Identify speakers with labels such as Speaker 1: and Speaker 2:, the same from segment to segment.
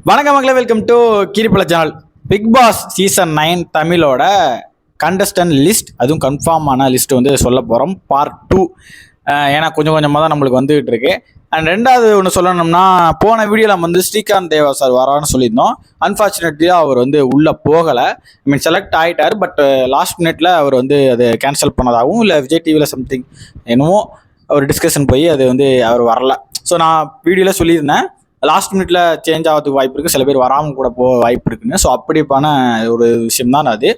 Speaker 1: வணக்கம் மக்களே, welcome to கீரிப்பள சேனல். பிக் பாஸ் சீசன் 9 தமிழோட கண்டஸ்டன்ட் லிஸ்ட், அதுவும் கன்ஃபார்ம் ஆன லிஸ்ட் வந்து சொல்ல போகிறோம். பார்ட் 2. ஏன்னா கொஞ்சம் கொஞ்சமாக தான் நம்மளுக்கு வந்துகிட்டு இருக்கு. அண்ட் ரெண்டாவது ஒன்று சொல்லணும்னா, போன வீடியோவில் நம்ம வந்து ஸ்ரீகாந்த் தேவா சார் வரான்னு சொல்லியிருந்தோம். அன்ஃபார்ச்சுனேட்லி அவர் வந்து உள்ளே போகலை. செலக்ட் ஆகிட்டார். பட் லாஸ்ட் மினிட்ல அவர் வந்து அது கேன்சல் பண்ணதாகவும் இல்லை விஜய் டிவியில் சம்திங் என்னமோ ஒரு டிஸ்கஷன் போய் அது வந்து அவர் வரல. ஸோ நான் வீடியோவில் சொல்லியிருந்தேன், லாஸ்ட் மினிட்ல சேஞ்ச் ஆகிறதுக்கு வாய்ப்பு இருக்குது, சில பேர் வராமல் கூட போக வாய்ப்பு இருக்குன்னு. ஸோ அப்படிப்பான ஒரு விஷயம் தான் அது.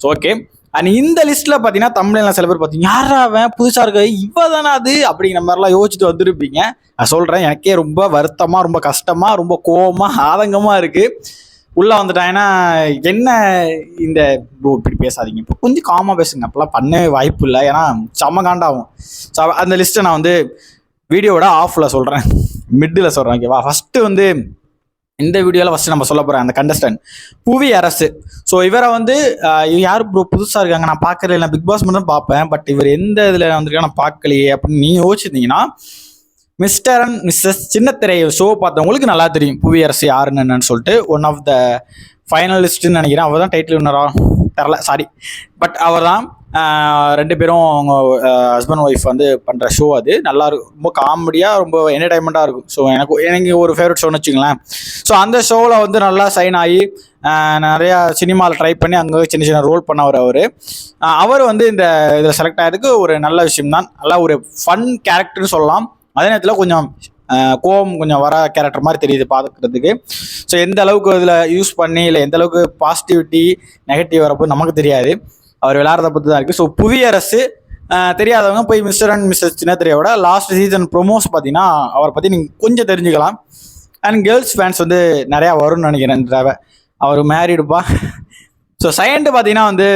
Speaker 1: So okay. அண்ட் இந்த லிஸ்ட்டில் பார்த்தீங்கன்னா தமிழ்ல சில பேர் பார்த்தீங்க, யாரா அவன் புதுசாக இருக்க இவ தானே அது அப்படிங்கிற மாதிரிலாம் யோசிச்சுட்டு வந்துருப்பீங்க. நான் சொல்கிறேன், எனக்கே ரொம்ப வருத்தமாக, ரொம்ப கஷ்டமாக, ரொம்ப கோவமாக, ஆதங்கமாக இருக்குது. உள்ளே வந்துட்டாங்கன்னா என்ன இந்த இப்படி பேசாதீங்க, இப்போ கொஞ்சம் காமாக பேசுங்க, அப்போல்லாம் பண்ண வாய்ப்பு இல்லை, ஏன்னா செம்ம காண்டாகும். ஸோ அந்த லிஸ்ட்டை நான் வந்து வீடியோவோட ஆஃபில் சொல்கிறேன், மிட்டில் சொல்கிறேன், ஓகேவா? ஃபஸ்ட்டு வந்து இந்த வீடியோவில் ஃபஸ்ட்டு நம்ம சொல்ல போகிறேன் அந்த கண்டஸ்டன்ட் புவி அரசு. ஸோ இவரை வந்து யார் ப்ரோ புதுசாக இருக்காங்க, நான் பார்க்கல, நான் பிக் பாஸ் மட்டும் பார்ப்பேன், பட் இவர் எந்த இதில் வந்திருக்கா நான் பார்க்கலையே அப்படின்னு நீங்கள் யோசிச்சிருந்தீங்கன்னா, மிஸ்டர் அண்ட் மிஸ்ஸஸ் சின்னத்திரை ஷோ பார்த்தவங்களுக்கு நல்லா தெரியும் புவி அரசு யாருன்னு என்னன்னு சொல்லிட்டு. ஒன் ஆஃப் த ஃபைனலிஸ்ட்டுன்னு நினைக்கிறேன். அவர் தான் டைட்டில் வின்னரா தெரில, சாரி, பட் அவர் தான். ரெண்டு பேரும் அவங்க ஹஸ்பண்ட் ஒய்ஃப் வந்து பண்ணுற ஷோ. அது நல்லா இருக்கும், ரொம்ப காமெடியாக, ரொம்ப என்டர்டைன்மெண்ட்டாக இருக்கும். ஸோ எனக்கு ஒரு ஃபேவரட் ஷோன்னு வச்சுங்களேன். ஸோ அந்த ஷோவில் வந்து நல்லா சைன் ஆகி நிறையா சினிமாவில் ட்ரை பண்ணி அங்கே சின்ன சின்ன ரோல் பண்ணவர் அவர் வந்து இந்த இதில் செலக்ட் ஆகிறதுக்கு ஒரு நல்ல விஷயம் தான். நல்லா ஒரு ஃபன் கேரக்டர்னு சொல்லலாம். அதே நேரத்தில் கொஞ்சம் கோவம் கொஞ்சம் வர கேரக்டர் மாதிரி தெரியுது பார்க்குறதுக்கு. ஸோ எந்த அளவுக்கு இதில் யூஸ் பண்ணி இல்லை எந்த அளவுக்கு பாசிட்டிவிட்டி நெகட்டிவ் வரப்போ நமக்கு தெரியாது, அவர் விளையாடுறத பற்றி தான் இருக்குது. ஸோ புவியரசு தெரியாதவங்க போய் மிஸ்டர் அண்ட் மிஸ்ஸஸ் சின்னத்திரையோட லாஸ்ட் சீசன் ப்ரொமோஸ் பார்த்தீங்கன்னா அவரை பற்றி நீங்கள் கொஞ்சம் தெரிஞ்சுக்கலாம். அண்ட் கேர்ள்ஸ் ஃபேன்ஸ் வந்து நிறையா வரும்னு நினைக்கிறேன். அவர் மேரீடுப்பா. ஸோ செகண்டு பார்த்தீங்கன்னா வந்து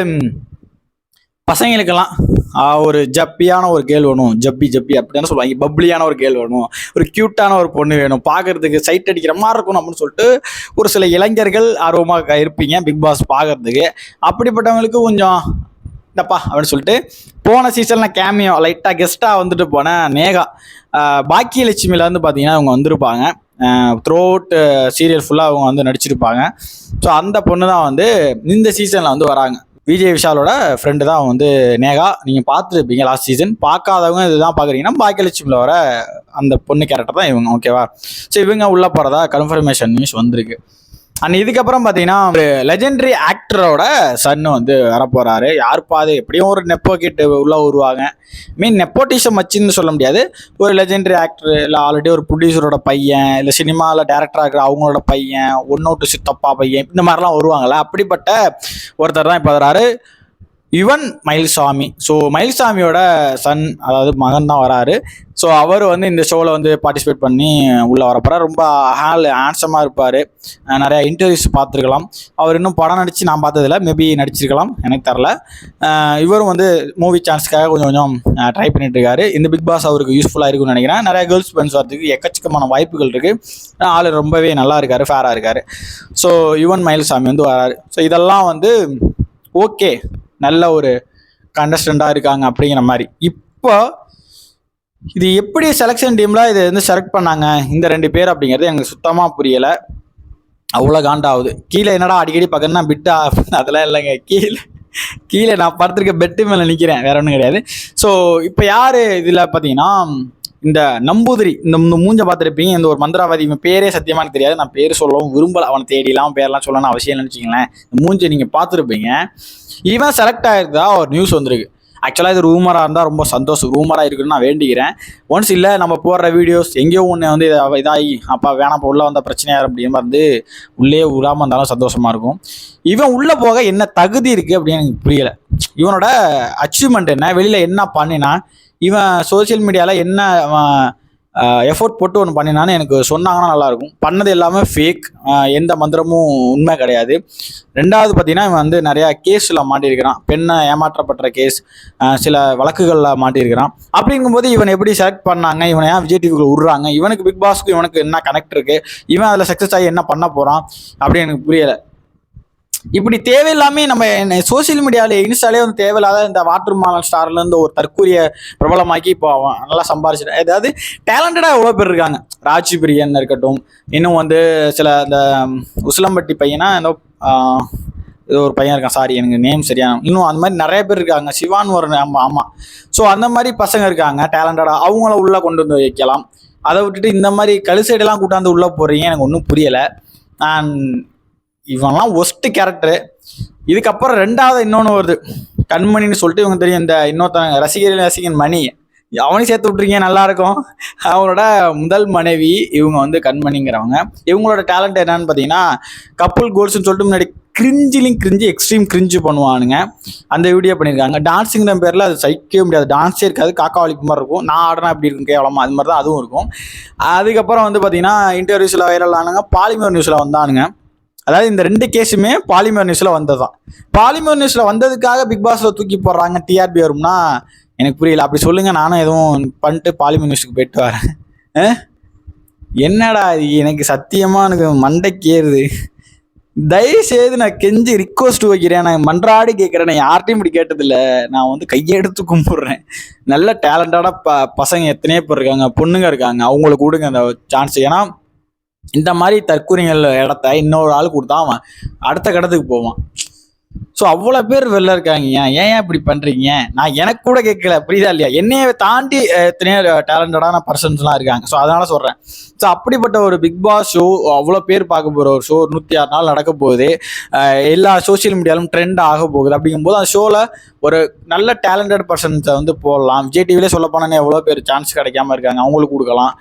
Speaker 1: பசங்களுக்கெல்லாம் ஒரு ஜப்பியான ஒரு கேள் வேணும், ஜப்பி அப்படின்னு சொல்லுவாங்க, பப்ளியான ஒரு கேள் வேணும், ஒரு க்யூட்டான ஒரு பொண்ணு வேணும், பார்க்கறதுக்கு சைட் அடிக்கிற மாதிரி இருக்கணும் அப்படின்னு சொல்லிட்டு ஒரு சில இளைஞர்கள் ஆர்வமாக இருப்பீங்க பிக் பாஸ் பார்க்கறதுக்கு. அப்படிப்பட்டவங்களுக்கு கொஞ்சம் இந்தப்பா அப்படின்னு சொல்லிட்டு போன சீசனில் கேமியோ லைட்டாக கெஸ்ட்டாக வந்துட்டு போனேன் நேகா பாக்கியலட்சுமியில் வந்து பார்த்தீங்கன்னா அவங்க வந்திருப்பாங்க. த்ரூ அவுட் சீரியல் ஃபுல்லாக அவங்க வந்து நடிச்சிருப்பாங்க. ஸோ அந்த பொண்ணு தான் வந்து இந்த சீசனில் வந்து வராங்க. விஜய் விஷாலோட ஃப்ரெண்டு தான் வந்து நேகா. நீங்கள் பார்த்துருப்பீங்க லாஸ்ட் சீசன். பார்க்காதவங்க இதுதான் பார்க்குறீங்கன்னா பாக்கியலட்சுமியில் வர அந்த பொண்ணு கேரக்டர் தான் இவங்க, ஓகேவா? ஸோ இவங்க உள்ளே போகிறதா கன்ஃபர்மேஷன் நியூஸ் வந்திருக்கு. அண்ட் இதுக்கப்புறம் பார்த்தீங்கன்னா ஒரு லெஜெண்டரி ஆக்டரோட சன்னு வந்து வரப்போகிறாரு. யார் பாது எப்படியும் ஒரு நெப்போ கிட்ட உள்ளே வருவாங்க. நெப்போட்டிசம் வச்சுன்னு சொல்ல முடியாது, ஒரு லெஜெண்டரி ஆக்டர் இல்லை ஆல்ரெடி ஒரு ப்ரொடியூசரோட பையன் இல்லை சினிமாவில் டேரக்டராக இருக்கிற அவங்களோட பையன், ஒன்னோட்டு சித்தப்பா பையன், இந்த மாதிரிலாம் வருவாங்கள்ல, அப்படிப்பட்ட ஒருத்தர் தான் இப்போ வராரு, யுவன் மயில்சாமி. ஸோ மயில்சாமியோட சன், அதாவது மகன் தான் வராரு. ஸோ அவர் வந்து இந்த ஷோவில் வந்து பார்ட்டிசிபேட் பண்ணி உள்ளே வரப்போகிறார். ரொம்ப ஹேண்ட்ஸமாக இருப்பார். நிறையா இன்டர்வியூஸ் பார்த்துருக்கலாம். அவர் இன்னும் படம் நடித்து நான் பார்த்ததில்ல, மேபி நடிச்சிருக்கலாம், எனக்கு தரல. இவரும் வந்து மூவி சான்ஸ்க்காக கொஞ்சம் கொஞ்சம் ட்ரை பண்ணிட்டு இருக்காரு. இந்த பிக் பாஸ் அவருக்கு யூஸ்ஃபுல்லாக இருக்குன்னு நினைக்கிறேன். நிறையா கேர்ள்ஸ் ஃப்ரெண்ட்ஸ் வரதுக்கு எக்கச்சக்கமான வாய்ப்புகள் இருக்குது. ஆள் ரொம்பவே நல்லா இருக்கார், ஃபேராக இருக்கார். ஸோ யுவன் மயில்சாமி வந்து வராரு. ஸோ இதெல்லாம் வந்து ஓகே, நல்ல ஒரு கண்டஸ்டண்டாக இருக்காங்க அப்படிங்கிற மாதிரி. இப்போ இது எப்படி செலெக்ஷன் டீமில் இதை வந்து செலக்ட் பண்ணாங்க இந்த ரெண்டு பேர் அப்படிங்கிறது எனக்கு சுத்தமாக புரியலை. அவ்வளோ காண்டாகுது. கீழே என்னடா அடிக்கடி பக்கம்னா பிட்டா, அதெல்லாம் இல்லைங்க. கீழே நான் படுத்துருக்க பெட்டு மேலே நிற்கிறேன், வேற ஒன்றும் கிடையாது. ஸோ இப்போ யார் இதில் பார்த்தீங்கன்னா இந்த நம்பூதிரி, இந்த மூஞ்சை பார்த்துருப்பீங்க. இந்த ஒரு மந்திராவாதி, இவன் பேரே சத்தியமாக எனக்கு தெரியாது, நான் பேர் சொல்லவும் விரும்பலை, அவனை தேடிலாம் பேரெலாம் சொல்லணும்னு அவசியம் இல்லைன்னு வச்சுங்களேன். இந்த மூஞ்சை நீங்கள் பார்த்துருப்பீங்க. இவன் செலக்ட் ஆகிருந்தா ஒரு நியூஸ் வந்திருக்கு. ஆக்சுவலாக இது ரூமராக இருந்தால் ரொம்ப சந்தோஷம், ரூமராக இருக்குன்னு நான் வேண்டிக்கிறேன். ஒன்ஸ் இல்லை நம்ம போடுற வீடியோஸ் எங்கேயோ ஒன்று வந்து இதாகி அப்பா வேணாம் இப்போ உள்ளே வந்தால் பிரச்சனையாக அப்படின்னு வந்து உள்ளே விடாமல் இருந்தாலும் சந்தோஷமாக இருக்கும். இவன் உள்ளே போக என்ன தகுதி இருக்குது அப்படின்னு எனக்கு புரியலை. இவனோட அச்சீவ்மெண்ட் என்ன, வெளியில் என்ன பண்ணினா, இவன் சோசியல் மீடியாவில் என்ன எஃபோர்ட் போட்டு ஒன்று பண்ணினான்னு எனக்கு சொன்னாங்கன்னா நல்லாயிருக்கும். பண்ணது எல்லாமே ஃபேக், எந்த மந்திரமும் உண்மை கிடையாது. ரெண்டாவது பார்த்தீங்கன்னா இவன் வந்து நிறையா கேஸில் மாட்டியிருக்கிறான், பெண்ணை ஏமாற்றப்பட்ட கேஸ், சில வழக்குகளில் மாட்டியிருக்கிறான். அப்படிங்கும்போது இவன் எப்படி செலக்ட் பண்ணாங்க, இவனை ஏன் விஜய் டிவிக்குள்ள விட்றாங்க, இவனுக்கு பிக் பாஸ்க்கு இவனுக்கு என்ன கனெக்ட் இருக்குது, இவன் அதில் சக்ஸஸ் ஆகி என்ன பண்ண போகிறான் அப்படின்னு எனக்கு புரியலை. இப்படி தேவையில்லாமே நம்ம சோசியல் மீடியாவில் இன்ஸ்டாலே வந்து தேவையில்லாத இந்த வாட்டர் மாலன் ஸ்டார்லேருந்து ஒரு தற்கூரிய பிரபலமாக்கி இப்போ அவன் நல்லா சம்பாரிச்சிட்டேன். அதாவது டேலண்டடாக எவ்வளோ பேர் இருக்காங்க. ராஜி பிரியன் இருக்கட்டும், இன்னும் வந்து சில இந்த உசிலம்பட்டி பையனா ஏதோ இது ஒரு பையன் இருக்கான், சாரி எனக்கு நேம் சரியான, இன்னும் அந்த மாதிரி நிறைய பேர் இருக்காங்க. சிவான் ஒரு ஆமாம். ஸோ அந்த மாதிரி பசங்க இருக்காங்க டேலண்டடாக, அவங்கள உள்ளே கொண்டு வந்து வைக்கலாம். அதை விட்டுட்டு இந்த மாதிரி கழுசைடெல்லாம் கூட்டாந்து உள்ளே போடுறீங்க, எனக்கு ஒன்றும் புரியலை. இவன்லாம் ஒஸ்ட் கேரக்டரு. இதுக்கப்புறம் ரெண்டாவது இன்னொன்று வருது, கண்மணின்னு சொல்லிட்டு இவங்க தெரியும், இந்த இன்னொருத்தவங்க ரசிகன் மணி, அவனையும் சேர்த்து விட்ருக்கீங்க, நல்லா இருக்கும். அவங்களோட முதல் மனைவி இவங்க வந்து கண்மணிங்கிறவங்க. இவங்களோட டேலண்ட் என்னன்னு பார்த்தீங்கன்னா, கப்புள் கோல்ஸ்ன்னு சொல்லிட்டு முன்னாடி கிரிஞ்சு எக்ஸ்ட்ரீம் கிரிஞ்சு பண்ணுவானுங்க. அந்த வீடியோ பண்ணியிருக்காங்க. டான்ஸுங்கிற பேரில் அது சகிக்கவே முடியாது. டான்ஸே இருக்காது, காக்கா வலிப்பு மாதிரி இருக்கும். நான் ஆடினா எப்படி இருக்கும் கேவலமா, அது மாதிரி தான் அதுவும் இருக்கும். அதுக்கப்புறம் வந்து பார்த்தீங்கன்னா இன்டர்வியூஸில் வைரல் ஆனாங்க, பாலிமர் நியூஸில் வந்தானுங்க. அதாவது இந்த 2 கேஸுமே பாலிமர் நியூஸில் வந்ததுதான். பாலிமர் நியூஸில் வந்ததுக்காக பிக் பாஸில் தூக்கி போடுறாங்க, டிஆர்பி வரும்னா எனக்கு புரியல. அப்படி சொல்லுங்கள், நானும் எதுவும் பண்ணிட்டு பாலிமர் நியூஸுக்கு போயிட்டு வரேன். என்னடா எனக்கு சத்தியமாக எனக்கு மண்டைக்கு ஏறுது. தயவுசெய்து நான் கெஞ்சி ரிக்வஸ்ட் வைக்கிறேன், நான் மன்றாடி கேட்குறேன். நான் யார்ட்டையும் இப்படி கேட்டதில்ல, நான் வந்து கையெடுத்து கும்பிட்றேன். நல்ல டேலண்டடான பசங்க எத்தனையோ பேர் இருக்காங்க, பொண்ணுங்க இருக்காங்க, அவங்களுக்கு கொடுங்க அந்த சான்ஸ். ஏன்னா இந்த மாதிரி தற்கூரிகள் இடத்த இன்னொரு ஆள் கொடுத்தா அவன் அடுத்த கடத்துக்கு போவான். ஸோ அவ்வளோ பேர் வெளில இருக்காங்க, ஏன் இப்படி பண்ணுறீங்க? நான் எனக்கு கூட கேட்கல, புரியுதா இல்லையா? என்னையை தாண்டி எத்தனையோ டேலண்டடான பர்சன்ஸ்லாம் இருக்காங்க. ஸோ அதனால சொல்கிறேன். ஸோ அப்படிப்பட்ட ஒரு பிக் பாஸ் ஷோ, அவ்வளோ பேர் பார்க்க போகிற ஒரு ஷோ, 106 நாள் நடக்க போகுது, எல்லா சோசியல் மீடியாலும் ட்ரெண்ட் ஆக போகுது. அப்படிங்கும்போது அந்த ஷோவில் ஒரு நல்ல டேலண்டட் பர்சன்ஸை வந்து போடலாம். விஜய் டிவிலே சொல்ல போனால் எவ்வளோ பேர் சான்ஸ் கிடைக்காம இருக்காங்க, அவங்களுக்கு கொடுக்கலாம்.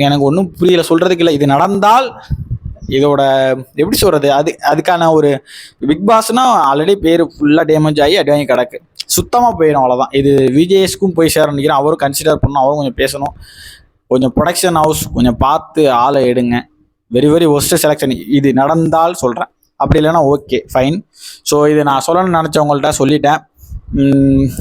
Speaker 1: எனக்கு ஒன்றும் புரியல, சொல்கிறதுக்கு இல்லை. இது நடந்தால் இதோட எப்படி சொல்கிறது, அதுக்கான ஒரு பிக் பாஸ்னா ஆல்ரெடி பேர் ஃபுல்லாக டேமேஜ் ஆகி அடி வாங்கி கிடக்கு, சுத்தமாக போயிடும், அவ்வளோதான். இது விஜேஎஸ்க்கும் போய் சேர நினைக்கிறேன். அவரும் கன்சிடர் பண்ணணும், அவரும் கொஞ்சம் பேசணும். கொஞ்சம் ப்ரொடக்ஷன் ஹவுஸ் கொஞ்சம் பார்த்து ஆளை எடுங்க. Very worst selection. இது நடந்தால் சொல்கிறேன், அப்படி இல்லைன்னா ஓகே ஃபைன். ஸோ இது நான் சொல்லணும்னு நினச்சவங்கள்ட்ட சொல்லிட்டேன்.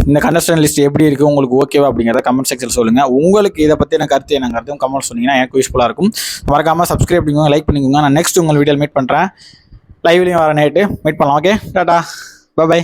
Speaker 1: இந்த கண்டஸ்டன்ட் லிஸ்ட் எப்படி இருக்குது, உங்களுக்கு ஓகேவா அப்படிங்கிறத கமெண்ட் செக்ஷன் சொல்லுங்கள். உங்களுக்கு இதை பற்றி எனக்கு கருத்து என்ன கருத்தும் கமெண்ட் சொன்னீங்கன்னா எனக்கு யூஸ்ஃபுல்லாக இருக்கும். மறக்காமல் சப்ஸ்கிரைப் பண்ணிக்கோங்க, லைக் பண்ணிக்கோங்க. நான் நெக்ஸ்ட் உங்கள் வீடியோவில் மீட் பண்ணுறேன். லைவ்லையும் வர நைட்டு மீட் பண்ணலாம். Okay, tata, by.